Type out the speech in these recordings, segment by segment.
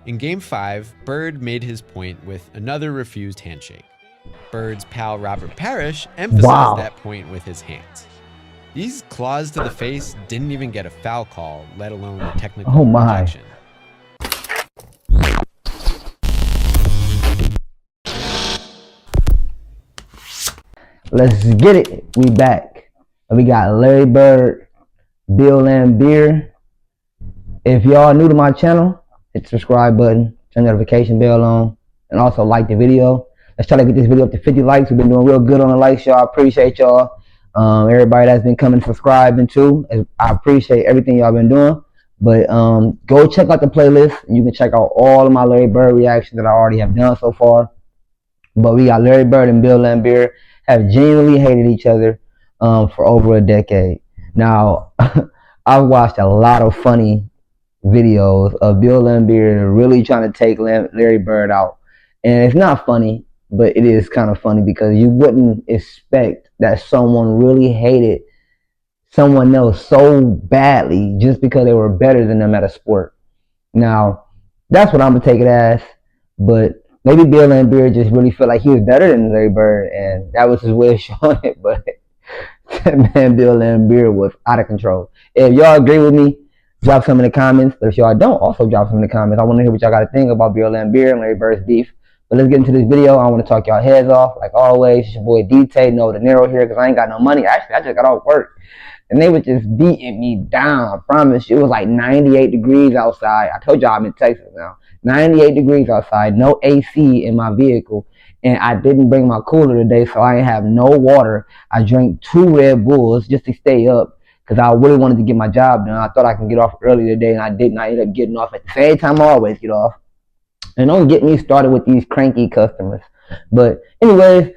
In Game 5, Bird made his point with another refused handshake. Bird's pal Robert Parrish emphasized that point with his hands. These claws to the face didn't even get a foul call, let alone a technical rejection. Let's get it. We back. We got Larry Bird, Bill Laimbeer. If y'all new to my channel, hit the subscribe button, turn the notification bell on, and also like the video. Let's try to get this video up to 50 likes. We've been doing real good on the likes, y'all. I appreciate y'all. Everybody that's been coming subscribing too. I appreciate everything y'all been doing. But go check out the playlist. You can check out all of my Larry Bird reactions that I already have done so far. But we got Larry Bird and Bill Laimbeer have genuinely hated each other for over a decade. Now, I've watched a lot of funny videos of Bill Laimbeer really trying to take Larry Bird out. And it's not funny, but it is kind of funny because you wouldn't expect that someone really hated someone else so badly just because they were better than them at a sport. Now, that's what I'm going to take it as. But maybe Bill Laimbeer just really felt like he was better than Larry Bird, and that was his way of showing it. But man, Bill Laimbeer was out of control. If y'all agree with me, drop some in the comments. But if y'all don't, also drop some in the comments. I want to hear what y'all got to think about Bill Laimbeer and Larry Bird's beef. But let's get into this video. I want to talk y'all heads off. Like always, it's your boy DtaeNoDinero here because I ain't got no money. Actually, I just got off work. And they were just beating me down. I promise you. It was like 98 degrees outside. I told y'all I'm in Texas now. 98 degrees outside. No AC in my vehicle. And I didn't bring my cooler today, so I ain't have no water. I drank 2 Red Bulls just to stay up because I really wanted to get my job done. I thought I could get off early today, and I didn't. I ended up getting off at the same time I always get off. And don't get me started with these cranky customers. But anyways,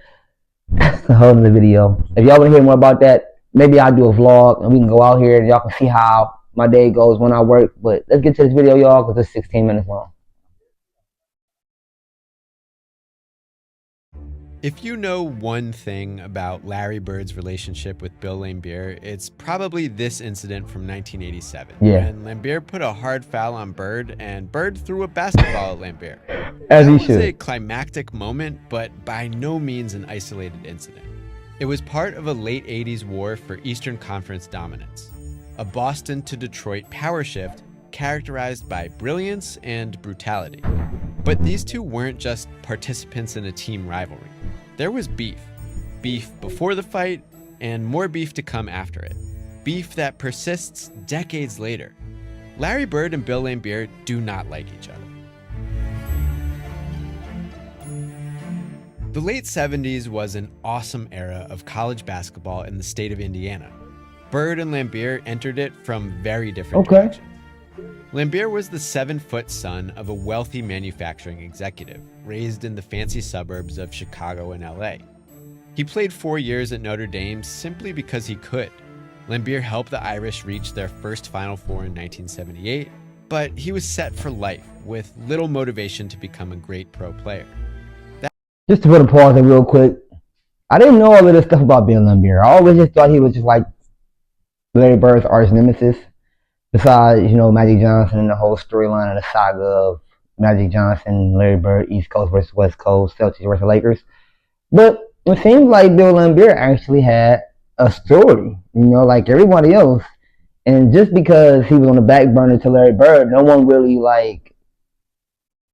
that's the whole of the video. If y'all want to hear more about that, maybe I'll do a vlog and we can go out here and y'all can see how my day goes when I work. But let's get to this video, y'all, because it's 16 minutes long. If you know one thing about Larry Bird's relationship with Bill Laimbeer, it's probably this incident from 1987. Yeah. When Laimbeer put a hard foul on Bird, and Bird threw a basketball at Laimbeer. As he should. It was a climactic moment, but by no means an isolated incident. It was part of a late 80s war for Eastern Conference dominance, a Boston to Detroit power shift characterized by brilliance and brutality. But these two weren't just participants in a team rivalry. There was beef. Beef before the fight, and more beef to come after it. Beef that persists decades later. Larry Bird and Bill Laimbeer do not like each other. The late 70s was an awesome era of college basketball in the state of Indiana. Bird and Laimbeer entered it from very different directions. Laimbeer was the 7-foot son of a wealthy manufacturing executive, raised in the fancy suburbs of Chicago and LA. He played 4 years at Notre Dame simply because he could. Laimbeer helped the Irish reach their first Final Four in 1978, but he was set for life, with little motivation to become a great pro player. Just to put a pause in real quick, I didn't know all of this stuff about Bill Laimbeer. I always just thought he was just like Larry Bird's arch nemesis. Besides, you know, Magic Johnson and the whole storyline of the saga of Magic Johnson, Larry Bird, East Coast versus West Coast, Celtics versus Lakers. But it seems like Bill Laimbeer actually had a story, you know, like everybody else. And just because he was on the back burner to Larry Bird, no one really, like,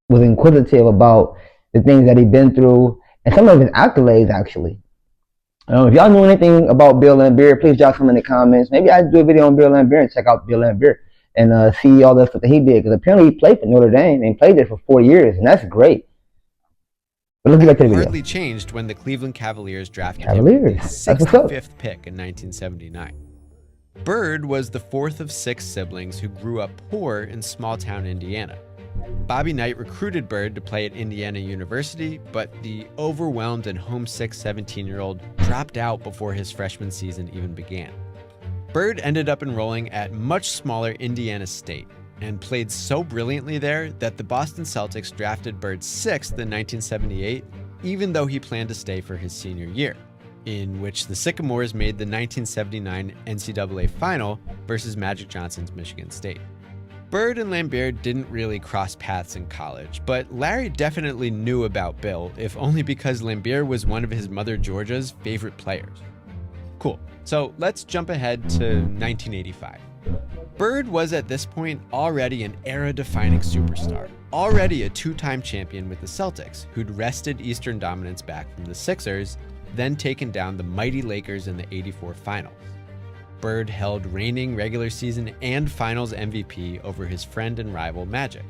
was inquisitive about the things that he'd been through and some of his accolades, actually. If y'all know anything about Bill Laimbeer, please drop some in the comments. Maybe I'll do a video on Bill Laimbeer and check out Bill Laimbeer and see all the stuff that he did. Because apparently he played for Notre Dame and played there for 4 years, and that's great. But let's get to the video. Hardly changed when the Cleveland Cavaliers drafted him with the 65th pick in 1979. Bird was the 4th of 6 siblings who grew up poor in small-town Indiana. Bobby Knight recruited Bird to play at Indiana University, but the overwhelmed and homesick 17-year-old dropped out before his freshman season even began. Bird ended up enrolling at much smaller Indiana State and played so brilliantly there that the Boston Celtics drafted Bird 6th in 1978, even though he planned to stay for his senior year, in which the Sycamores made the 1979 NCAA Final versus Magic Johnson's Michigan State. Bird and Laimbeer didn't really cross paths in college, but Larry definitely knew about Bill, if only because Laimbeer was one of his mother Georgia's favorite players. Cool, so let's jump ahead to 1985. Bird was at this point already an era-defining superstar, already a two-time champion with the Celtics, who'd wrested Eastern dominance back from the Sixers, then taken down the mighty Lakers in the '84 finals. Bird held reigning regular season and finals MVP over his friend and rival Magic.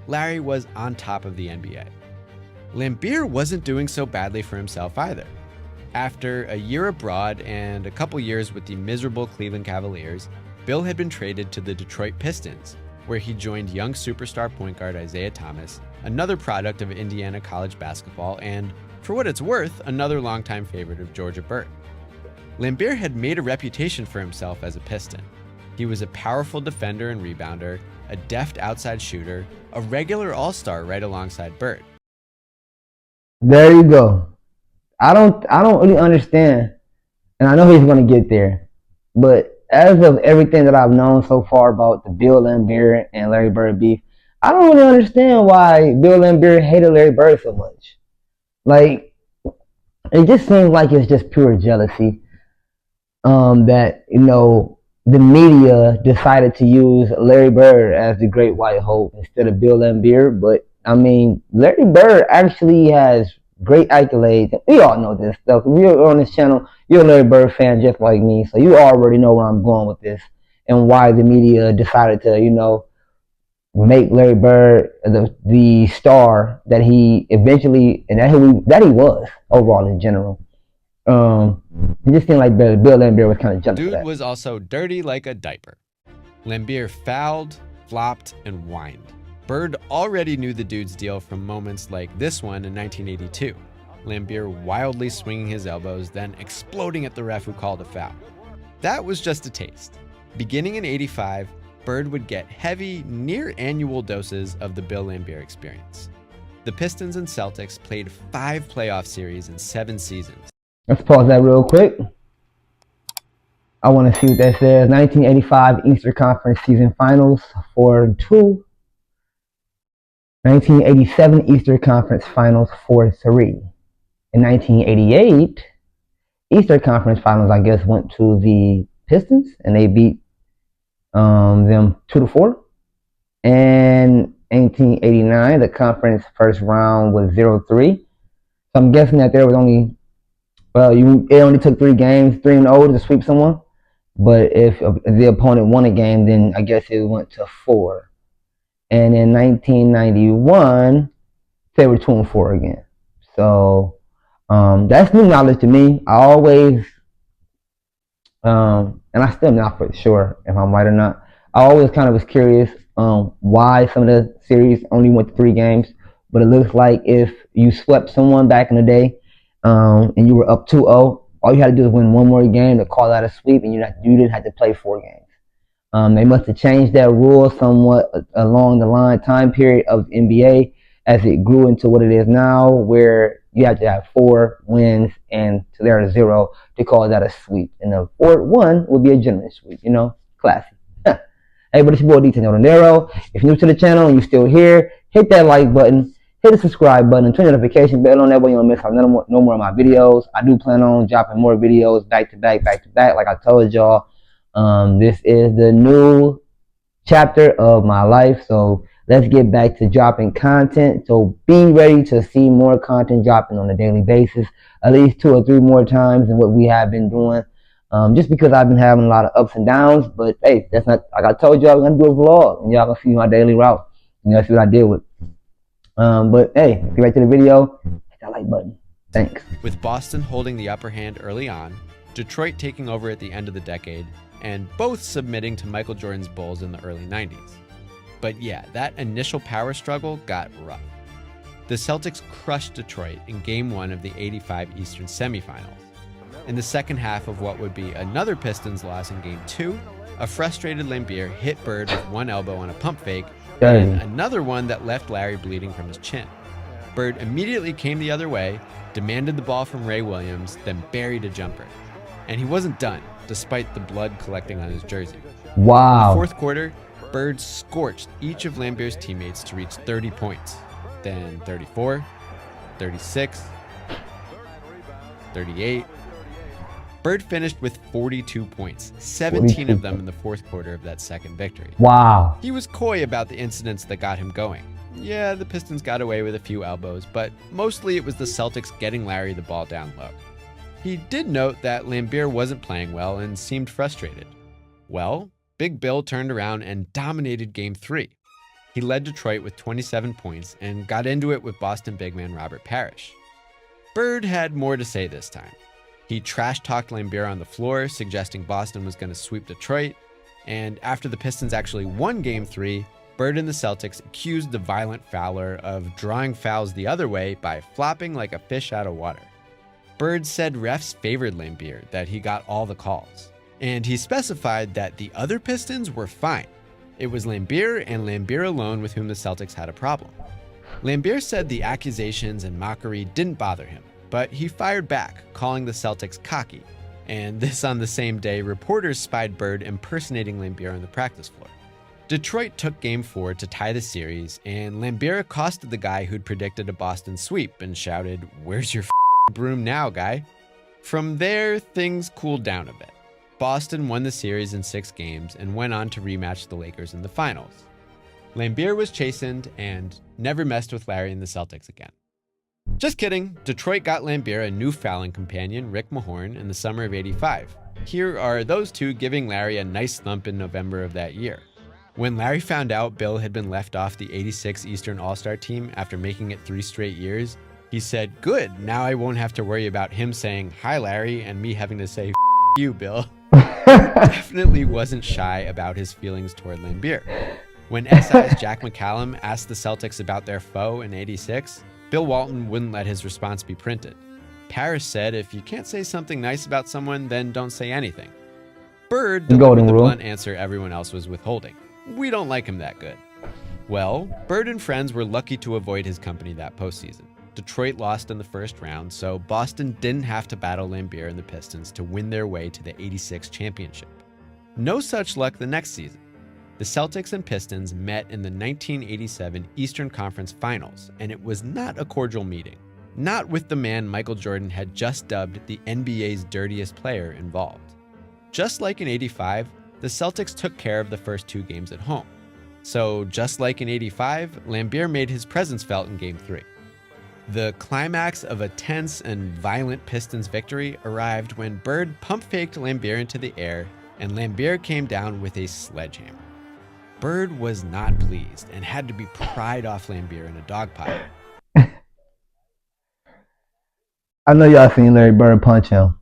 Larry was on top of the NBA. Laimbeer wasn't doing so badly for himself either. After a year abroad and a couple years with the miserable Cleveland Cavaliers, Bill had been traded to the Detroit Pistons, where he joined young superstar point guard Isaiah Thomas, another product of Indiana college basketball and, for what it's worth, another longtime favorite of Georgia Bird. Laimbeer had made a reputation for himself as a Piston. He was a powerful defender and rebounder, a deft outside shooter, a regular all-star right alongside Bird. There you go. I don't really understand, and I know he's going to get there, but as of everything that I've known so far about the Bill Laimbeer and Larry Bird beef, I don't really understand why Bill Laimbeer hated Larry Bird so much. Like, it just seems like it's just pure jealousy. That, you know, the media decided to use Larry Bird as the great white hope instead of Bill Laimbeer. But, I mean, Larry Bird actually has great accolades. We all know this stuff. If you're on this channel, you're a Larry Bird fan just like me, so you already know where I'm going with this and why the media decided to, you know, make Larry Bird the star that he eventually, and that he was overall in general. It just seemed like Bill Laimbeer was kind of jealous of that. Dude was also dirty like a diaper. Laimbeer fouled, flopped, and whined. Bird already knew the dude's deal from moments like this one in 1982. Laimbeer wildly swinging his elbows, then exploding at the ref who called a foul. That was just a taste. Beginning in '85, Bird would get heavy, near-annual doses of the Bill Laimbeer experience. The Pistons and Celtics played 5 playoff series in 7 seasons. Let's pause that real quick. I want to see what that says. 1985 Eastern Conference Season Finals 4-2. 1987 Eastern Conference Finals 4-3. In 1988, Eastern Conference Finals, I guess, went to the Pistons, and they beat them 2-4. And 1989, the conference first round was 0-3. So I'm guessing that there was only, it only took 3 games, 3-0 to sweep someone. But if the opponent won a game, then I guess it went to 4. And in 1991, they were 2-4 again. So that's new knowledge to me. I always, and I still not for sure if I'm right or not. I always kind of was curious why some of the series only went to 3 games. But it looks like if you swept someone back in the day and you were up 2-0, all you had to do is win 1 more game to call that a sweep, and you didn't have to play 4 games. They must have changed that rule somewhat along the line time period of the NBA as it grew into what it is now, where you have to have 4 wins and to there 0 to call that a sweep. And the 4th one would be a generous sweep, you know, classy. Hey, but it's your boy DtaeNoDinero. If you're new to the channel and you're still here, hit that like button, hit the subscribe button, and turn the notification bell on that way you don't miss out no more of my videos. I do plan on dropping more videos back to back, like I told y'all. This is the new chapter of my life, so let's get back to dropping content. So be ready to see more content dropping on a daily basis, at least 2 or 3 more times than what we have been doing. Just because I've been having a lot of ups and downs, but hey, that's not, like I told y'all, we're gonna do a vlog, and y'all gonna see my daily route, and y'all see what I deal with. But hey, get back to the video, hit that like button. Thanks. With Boston holding the upper hand early on, Detroit taking over at the end of the decade, and both submitting to Michael Jordan's Bulls in the early 90s. But yeah, that initial power struggle got rough. The Celtics crushed Detroit in Game 1 of the '85 Eastern semifinals. In the second half of what would be another Pistons loss in Game 2, a frustrated Laimbeer hit Bird with 1 elbow on a pump fake, and another one that left Larry bleeding from his chin. Bird immediately came the other way, demanded the ball from Ray Williams, then buried a jumper. And he wasn't done, despite the blood collecting on his jersey. Wow. In the 4th quarter, Bird scorched each of Laimbeer's teammates to reach 30 points, then 34, 36, 38. Bird finished with 42 points, 17 of them in the fourth quarter of that second victory. Wow. He was coy about the incidents that got him going. Yeah, the Pistons got away with a few elbows, but mostly it was the Celtics getting Larry the ball down low. He did note that Laimbeer wasn't playing well and seemed frustrated. Well, Big Bill turned around and dominated Game 3. He led Detroit with 27 points and got into it with Boston big man Robert Parrish. Bird had more to say this time. He trash-talked Laimbeer on the floor, suggesting Boston was going to sweep Detroit, and after the Pistons actually won Game 3, Bird and the Celtics accused the violent Fowler of drawing fouls the other way by flopping like a fish out of water. Bird said refs favored Laimbeer, that he got all the calls, and he specified that the other Pistons were fine. It was Laimbeer and Laimbeer alone with whom the Celtics had a problem. Laimbeer said the accusations and mockery didn't bother him, but he fired back, calling the Celtics cocky, and this on the same day reporters spied Bird impersonating Laimbeer on the practice floor. Detroit took Game 4 to tie the series, and Laimbeer accosted the guy who'd predicted a Boston sweep and shouted, "Where's your broom now, guy?" From there, things cooled down a bit. Boston won the series in 6 games and went on to rematch the Lakers in the finals. Laimbeer was chastened and never messed with Larry and the Celtics again. Just kidding, Detroit got Laimbeer a new fouling companion, Rick Mahorn, in the summer of '85. Here are those two giving Larry a nice thump in November of that year. When Larry found out Bill had been left off the '86 Eastern All-Star team after making it 3 straight years, he said, "Good, now I won't have to worry about him saying, 'Hi, Larry,' and me having to say, 'F you, Bill.'" Definitely wasn't shy about his feelings toward Laimbeer. When SI's Jack McCallum asked the Celtics about their foe in '86, Bill Walton wouldn't let his response be printed. Parrish said, if you can't say something nice about someone, then don't say anything. Bird delivered the blunt answer everyone else was withholding. We don't like him that good. Well, Bird and friends were lucky to avoid his company that postseason. Detroit lost in the first round, so Boston didn't have to battle Laimbeer and the Pistons to win their way to the '86 championship. No such luck the next season. The Celtics and Pistons met in the 1987 Eastern Conference Finals, and it was not a cordial meeting. Not with the man Michael Jordan had just dubbed the NBA's dirtiest player involved. Just like in '85, the Celtics took care of the first 2 games at home. So just like in '85, Laimbeer made his presence felt in Game 3. The climax of a tense and violent Pistons victory arrived when Bird pump-faked Laimbeer into the air, and Laimbeer came down with a sledgehammer. Bird was not pleased and had to be pried off Laimbeer in a dog pile. I know y'all seen Larry Bird punch him.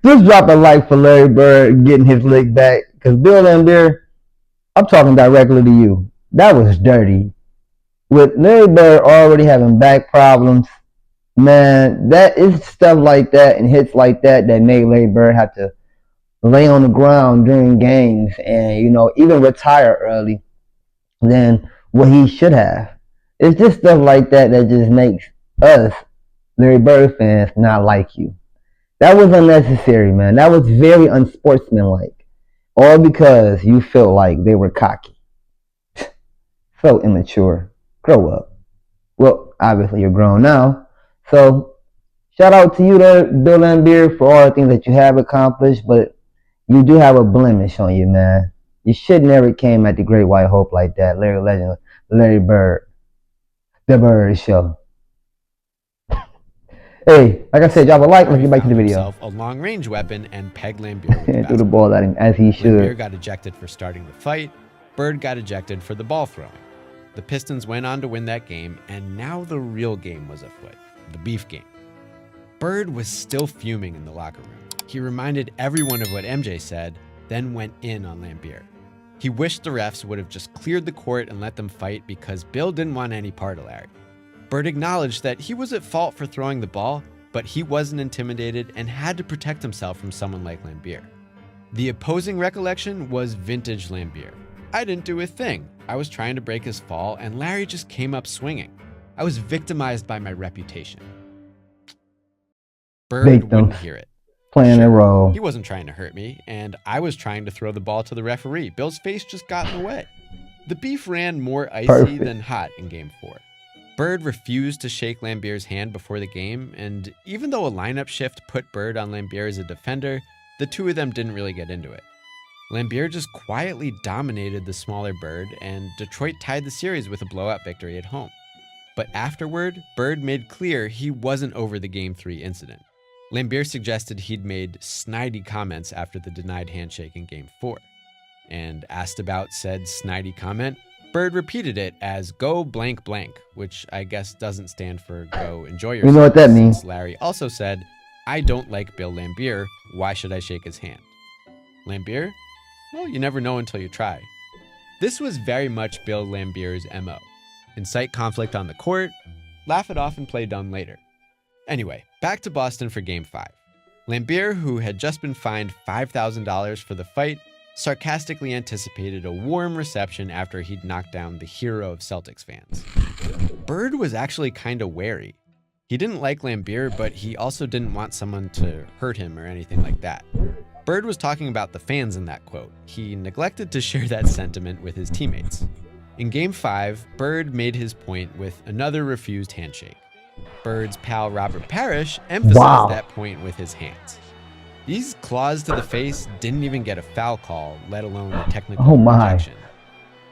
Just drop a like for Larry Bird getting his lick back, because Bill Laimbeer, I'm talking directly to you. That was dirty. With Larry Bird already having back problems, man, that is stuff like that and hits like that that made Larry Bird have to lay on the ground during games and, even retire early than what he should have. It's just stuff like that that just makes us, Larry Bird fans, not like you. That was unnecessary, man. That was very unsportsmanlike. All because you felt like they were cocky. So immature. Grow up. Well, obviously you're grown now. So, shout out to you there, Bill Laimbeer, for all the things that you have accomplished, but you do have a blemish on you, man. You should never came at the Great White Hope like that. Larry Legend, Larry Bird. The Bird Show. Hey, like I said, y'all have a like. Let's get back to the video. A long-range weapon and pegged Laimbeer with threw the ball at him as he should. Laimbeer got ejected for starting the fight. Bird got ejected for the ball throwing. The Pistons went on to win that game, and now the real game was afoot, the beef game. Bird was still fuming in the locker room. He reminded everyone of what MJ said, then went in on Laimbeer. He wished the refs would have just cleared the court and let them fight because Bill didn't want any part of Larry. Bird acknowledged that he was at fault for throwing the ball, but he wasn't intimidated and had to protect himself from someone like Laimbeer. The opposing recollection was vintage Laimbeer. I didn't do a thing. I was trying to break his fall, and Larry just came up swinging. I was victimized by my reputation. Bird wouldn't hear it. Playing a role. He wasn't trying to hurt me, and I was trying to throw the ball to the referee. Bill's face just got in the way. The beef ran more icy than hot in Game 4. Bird refused to shake Laimbeer's hand before the game, and even though a lineup shift put Bird on Laimbeer as a defender, the two of them didn't really get into it. Laimbeer just quietly dominated the smaller Bird, and Detroit tied the series with a blowout victory at home. But afterward, Bird made clear he wasn't over the Game 3 incident. Laimbeer suggested he'd made snidey comments after the denied handshake in Game 4. And asked about said snidey comment, Bird repeated it as "go blank blank," which I guess doesn't stand for "go enjoy yourself." You know what that means. Larry also said, "I don't like Bill Laimbeer. Why should I shake his hand?" Laimbeer? Well, you never know until you try. This was very much Bill Laimbeer's MO. Incite conflict on the court, laugh it off and play dumb later. Anyway, back to Boston for Game 5. Laimbeer, who had just been fined $5,000 for the fight, sarcastically anticipated a warm reception after he'd knocked down the hero of Celtics fans. Bird was actually kinda wary. He didn't like Laimbeer, but he also didn't want someone to hurt him or anything like that. Bird was talking about the fans in that quote. He neglected to share that sentiment with his teammates. In Game 5, Bird made his point with another refused handshake. Bird's pal Robert Parrish emphasized that point with his hands. These claws to the face didn't even get a foul call, let alone a technical rejection.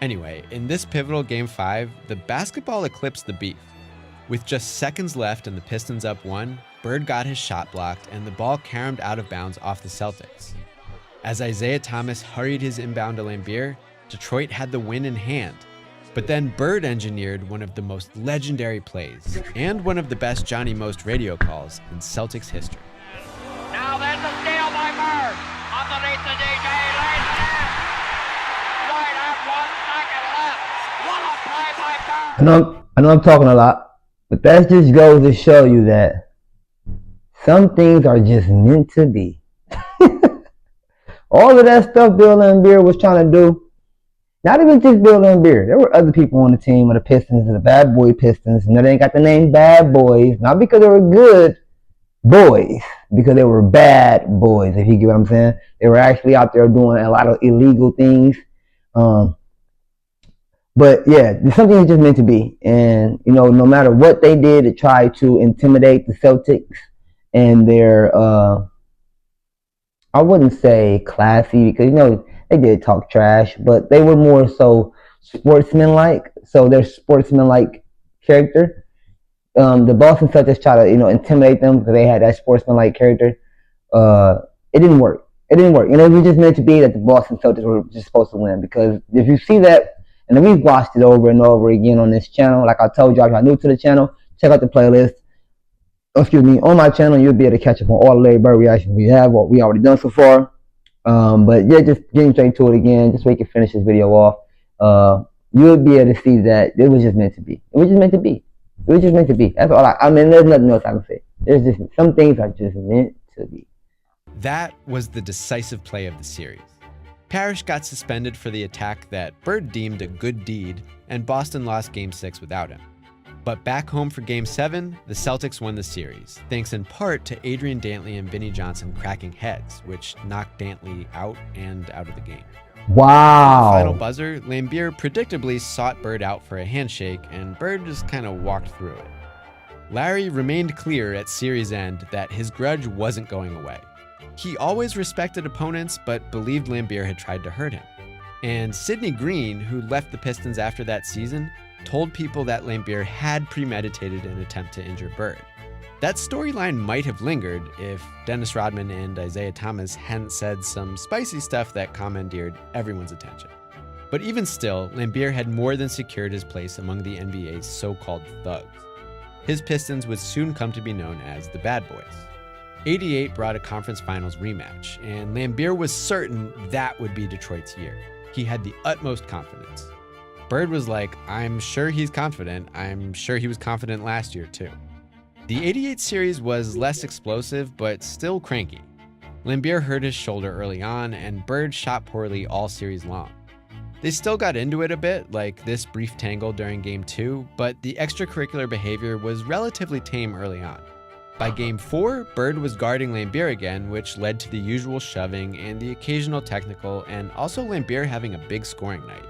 Anyway, in this pivotal Game 5, the basketball eclipsed the beef. With just seconds left and the Pistons up 1, Bird got his shot blocked and the ball caromed out of bounds off the Celtics. As Isaiah Thomas hurried his inbound to Laimbeer, Detroit had the win in hand. But then Bird engineered one of the most legendary plays and one of the best Johnny Most radio calls in Celtics history. Now there's a steal by Bird. Underneath the DJ, lays it in. Right at 1 second left. What a play by Bird. I know I'm talking a lot, but that just goes to show you that some things are just meant to be. All of that stuff Bill Laimbeer was trying to do, not even just Bill Laimbeer. There were other people on the team of the Pistons, the bad boy Pistons. You know, they ain't got the name bad boys, not because they were good boys, because they were bad boys, if you get what I'm saying. They were actually out there doing a lot of illegal things. But yeah, there's something that's just meant to be. And, you know, no matter what they did to try to intimidate the Celtics and their, I wouldn't say classy, because, you know, they did talk trash, but they were more so sportsmanlike. So their sportsmanlike character. The Boston Celtics try to, you know, intimidate them because they had that sportsmanlike character. It didn't work. It didn't work. And it was just meant to be that the Boston Celtics were just supposed to win. Because if you see that, and we've watched it over and over again on this channel. Like I told you, if you're new to the channel, check out the playlist. On my channel, you'll be able to catch up on all the Larry Bird reactions we have, what we already done so far. But yeah, just getting straight to it again, just so we can finish this video off. You'll be able to see that it was just meant to be. It was just meant to be. It was just meant to be. That's all. I mean, there's nothing else I can say. There's just some things are just meant to be. That was the decisive play of the series. Parrish got suspended for the attack that Bird deemed a good deed, and Boston lost Game 6 without him. But back home for Game 7, the Celtics won the series, thanks in part to Adrian Dantley and Vinnie Johnson cracking heads, which knocked Dantley out and out of the game. Wow. At the final buzzer, Laimbeer predictably sought Bird out for a handshake, and Bird just kind of walked through it. Larry remained clear at series end that his grudge wasn't going away. He always respected opponents, but believed Laimbeer had tried to hurt him. And Sidney Green, who left the Pistons after that season, told people that Laimbeer had premeditated an attempt to injure Bird. That storyline might have lingered if Dennis Rodman and Isaiah Thomas hadn't said some spicy stuff that commandeered everyone's attention. But even still, Laimbeer had more than secured his place among the NBA's so-called thugs. His Pistons would soon come to be known as the Bad Boys. '88 brought a conference finals rematch, and Laimbeer was certain that would be Detroit's year. He had the utmost confidence. Bird was like, I'm sure he's confident. I'm sure he was confident last year too. The '88 series was less explosive, but still cranky. Laimbeer hurt his shoulder early on, and Bird shot poorly all series long. They still got into it a bit, like this brief tangle during Game 2, but the extracurricular behavior was relatively tame early on. By game 4, Bird was guarding Laimbeer again, which led to the usual shoving and the occasional technical, and also Laimbeer having a big scoring night.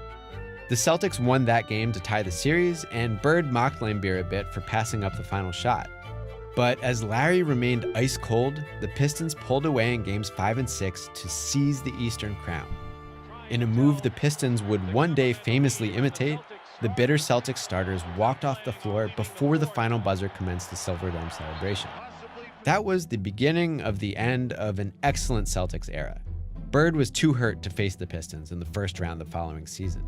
The Celtics won that game to tie the series, and Bird mocked Laimbeer a bit for passing up the final shot. But as Larry remained ice cold, the Pistons pulled away in games 5 and 6 to seize the Eastern crown. In a move the Pistons would one day famously imitate, the bitter Celtics starters walked off the floor before the final buzzer commenced the Silverdome celebration. That was the beginning of the end of an excellent Celtics era. Bird was too hurt to face the Pistons in the first round the following season.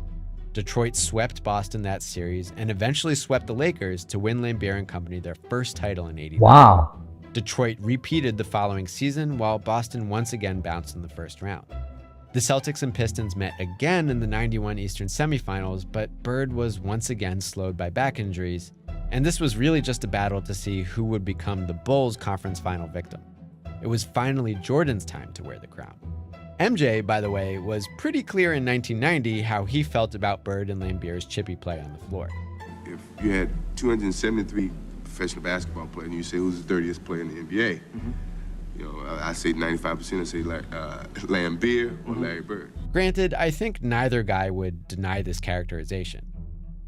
Detroit swept Boston that series and eventually swept the Lakers to win Laimbeer and company their first title in '89. Wow. Detroit repeated the following season while Boston once again bounced in the first round. The Celtics and Pistons met again in the '91 Eastern semifinals, but Bird was once again slowed by back injuries, and this was really just a battle to see who would become the Bulls' conference final victim. It was finally Jordan's time to wear the crown. MJ, by the way, was pretty clear in 1990 how he felt about Bird and Laimbeer's chippy play on the floor. If you had 273 professional basketball players and you say who's the 30th player in the NBA, you know, I say 95%, I say Laimbeer or Larry Bird. Granted, I think neither guy would deny this characterization.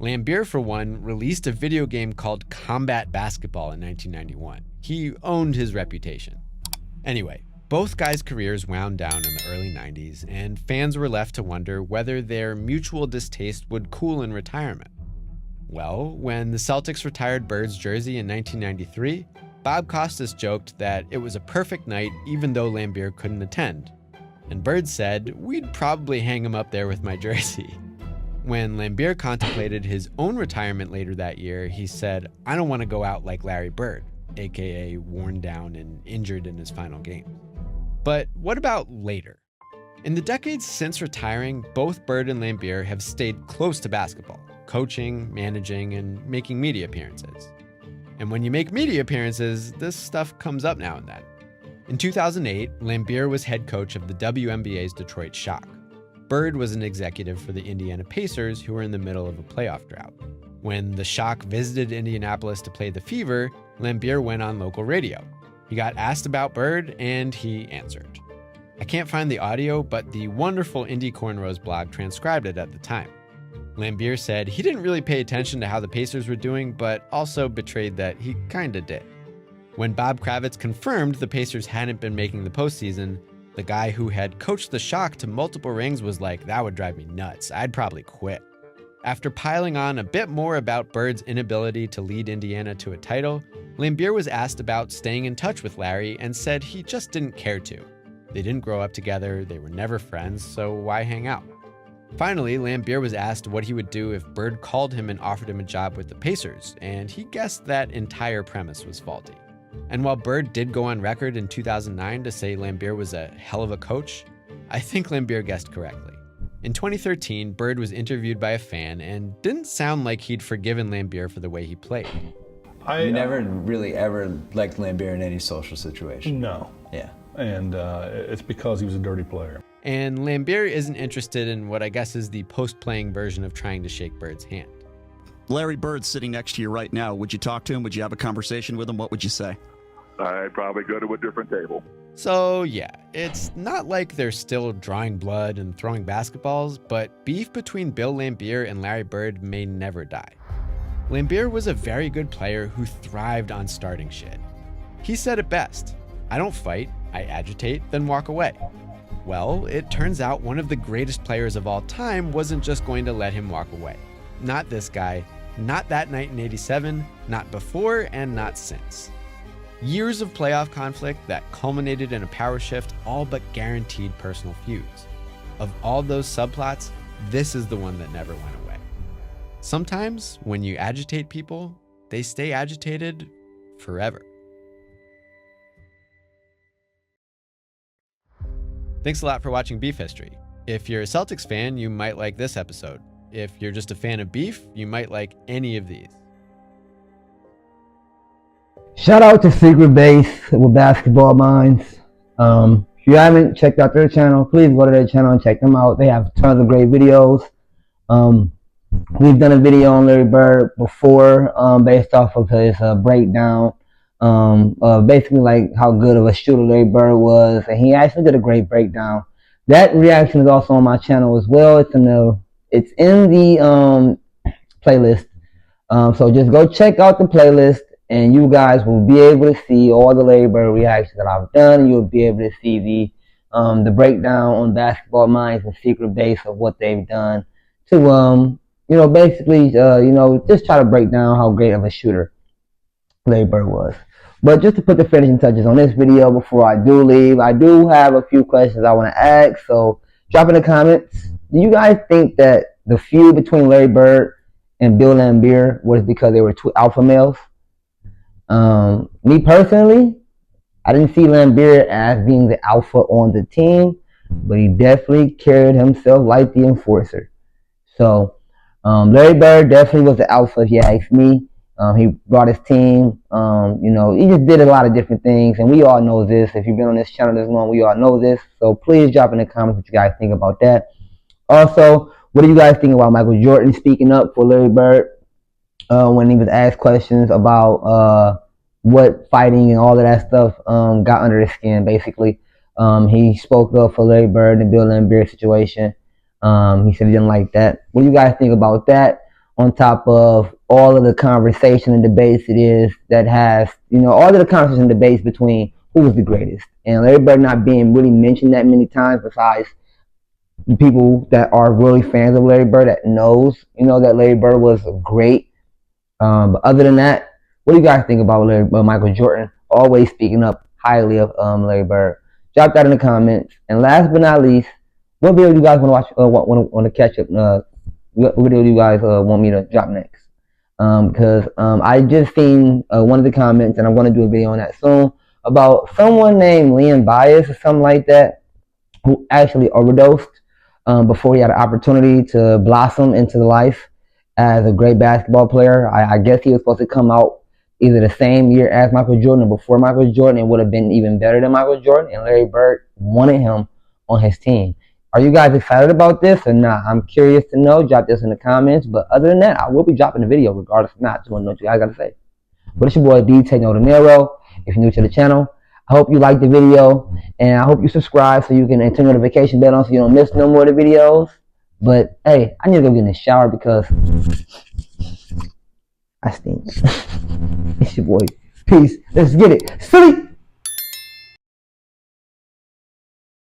Laimbeer, for one, released a video game called Combat Basketball in 1991. He owned his reputation. Anyway, both guys' careers wound down in the early 90s, and fans were left to wonder whether their mutual distaste would cool in retirement. Well, when the Celtics retired Bird's jersey in 1993, Bob Costas joked that it was a perfect night even though Laimbeer couldn't attend. And Bird said, "We'd probably hang him up there with my jersey." When Laimbeer contemplated his own retirement later that year, he said, "I don't want to go out like Larry Bird," aka worn down and injured in his final game. But what about later? In the decades since retiring, both Bird and Laimbeer have stayed close to basketball, coaching, managing, and making media appearances. And when you make media appearances, this stuff comes up now and then. In 2008, Laimbeer was head coach of the WNBA's Detroit Shock. Bird was an executive for the Indiana Pacers, who were in the middle of a playoff drought. When the Shock visited Indianapolis to play the Fever, Laimbeer went on local radio. He got asked about Bird, and he answered. I can't find the audio, but the wonderful Indy Cornrows blog transcribed it at the time. Laimbeer said he didn't really pay attention to how the Pacers were doing, but also betrayed that he kinda did. When Bob Kravitz confirmed the Pacers hadn't been making the postseason, the guy who had coached the Shock to multiple rings was like, "That would drive me nuts. I'd probably quit." After piling on a bit more about Bird's inability to lead Indiana to a title, Laimbeer was asked about staying in touch with Larry and said he just didn't care to. They didn't grow up together, they were never friends, so why hang out? Finally, Laimbeer was asked what he would do if Bird called him and offered him a job with the Pacers, and he guessed that entire premise was faulty. And while Bird did go on record in 2009 to say Laimbeer was a hell of a coach, I think Laimbeer guessed correctly. In 2013, Bird was interviewed by a fan and didn't sound like he'd forgiven Laimbeer for the way he played. You never really ever liked Laimbeer in any social situation? No. Yeah. And it's because he was a dirty player. And Laimbeer isn't interested in what I guess is the post-playing version of trying to shake Bird's hand. Larry Bird's sitting next to you right now. Would you talk to him? Would you have a conversation with him? What would you say? I'd probably go to a different table. So yeah, it's not like they're still drawing blood and throwing basketballs, but beef between Bill Laimbeer and Larry Bird may never die. Laimbeer was a very good player who thrived on starting shit. He said it best, "I don't fight, I agitate, then walk away." Well, it turns out one of the greatest players of all time wasn't just going to let him walk away. Not this guy, not that night in '87, not before, and not since. Years of playoff conflict that culminated in a power shift all but guaranteed personal feuds. Of all those subplots, this is the one that never went away. Sometimes, when you agitate people, they stay agitated forever. Thanks a lot for watching Beef History. If you're a Celtics fan, you might like this episode. If you're just a fan of beef, you might like any of these. Shout out to Secret Base with Basketball Minds. If you haven't checked out their channel, please go to their channel and check them out. They have tons of great videos. We've done a video on Larry Bird before based off of his breakdown basically like how good of a shooter Larry Bird was, and he actually did a great breakdown. That reaction is also on my channel as well. It's in the playlist. So just go check out the playlist, and you guys will be able to see all the Larry Bird reactions that I've done. You'll be able to see the breakdown on Basketball Minds and Secret Base of what they've done to basically just try to break down how great of a shooter Larry Bird was. But just to put the finishing touches on this video before I do leave, I do have a few questions I want to ask. So drop in the comments. Do you guys think that the feud between Larry Bird and Bill Laimbeer was because they were two alpha males? Me personally, I didn't see Laimbeer as being the alpha on the team, but he definitely carried himself like the enforcer. So Larry Bird definitely was the alpha if you ask me. He brought his team. He just did a lot of different things, and we all know this. If you've been on this channel this long, we all know this. So please drop in the comments what you guys think about that. Also, what do you guys think about Michael Jordan speaking up for Larry Bird when he was asked questions about what fighting and all of that stuff got under his skin, basically? He spoke up for Larry Bird and Bill Laimbeer situation. He said he didn't like that. What do you guys think about that? On top of all of the conversation and debates that has, all of the conversation and debates between who was the greatest. And Larry Bird not being really mentioned that many times besides the people that are really fans of Larry Bird that knows, that Larry Bird was great. But other than that, what do you guys think about Michael Jordan always speaking up highly of Larry Bird? Drop that in the comments. And last but not least, what video do you guys want to watch? Want to catch up? What video do you guys want me to drop next? Because I just seen one of the comments, and I'm going to do a video on that soon, about someone named Laimbeer or something like that, who actually overdosed before he had an opportunity to blossom into life as a great basketball player. I guess he was supposed to come out either the same year as Michael Jordan or before Michael Jordan, and would have been even better than Michael Jordan, and Larry Bird wanted him on his team. Are you guys excited about this or not? I'm curious to know. Drop this in the comments. But other than that, I will be dropping the video regardless of not. Just want to know what you guys got to say. But it's your boy DtaeNoDinero. If you're new to the channel, I hope you like the video, and I hope you subscribe so you can turn notification bell on so you don't miss no more of the videos. But hey, I need to go get in the shower because I stink. It's your boy. Peace. Let's get it. Sleep.